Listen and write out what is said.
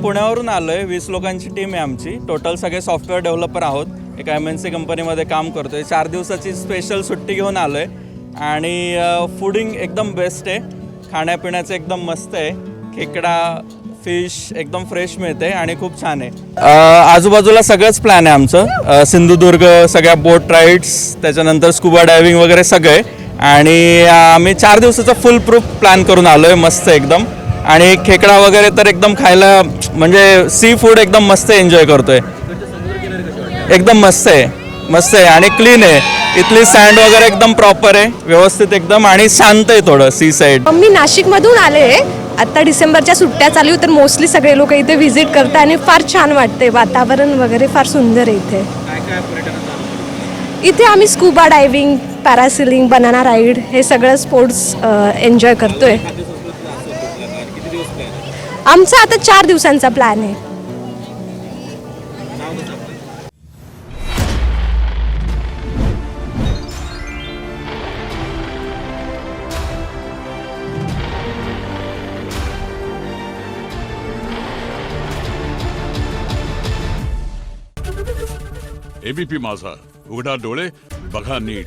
पुण्यावरून आलो आहे. 20 लोकांची टीम आहे आमची. टोटल सगळे सॉफ्टवेअर डेव्हलपर आहोत. एका MNC कंपनीमध्ये काम करतो आहे. 4 दिवसाची स्पेशल सुट्टी घेऊन आलो आहे आणि फूडिंग एकदम बेस्ट आहे. खाण्यापिण्याचं एकदम मस्त आहे. खेकडा फिश एकदम फ्रेश मिळते आणि खूप छान आहे. आजूबाजूला सगळंच प्लॅन आहे आमचं. सिंधुदुर्ग सगळ्या बोट राईड्स, त्याच्यानंतर स्कुबा डायव्हिंग वगैरे सगळे. आणि आम्ही 4 दिवसाचा फुल प्रूफ प्लॅन करून आलो आहे. मस्त एकदम. आणि खेकडा वगैरे तर एकदम खायला म्हणजे सी फूड एकदम मस्त एन्जॉय करतोय. एकदम मस्त आहे आणि क्लीन आहे. इथली सँड वगैरे एकदम प्रॉपर आहे, व्यवस्थित एकदम, आणि शांत आहे थोडं सी साईड. मी नाशिकमधून आले. आता डिसेंबरच्या सुट्ट्या चालू तर मोस्टली सगळे लोक इथे व्हिजिट करतात आणि फार छान वाटते. वातावरण वगैरे फार सुंदर आहे इथे. आम्ही scuba diving, parasailing, banana ride हे सगळं स्पोर्ट्स एन्जॉय करतोय. आमचा आता 4 दिवसांचा प्लॅन आहे. ABP माझा, उघडा डोळे बघा नीट.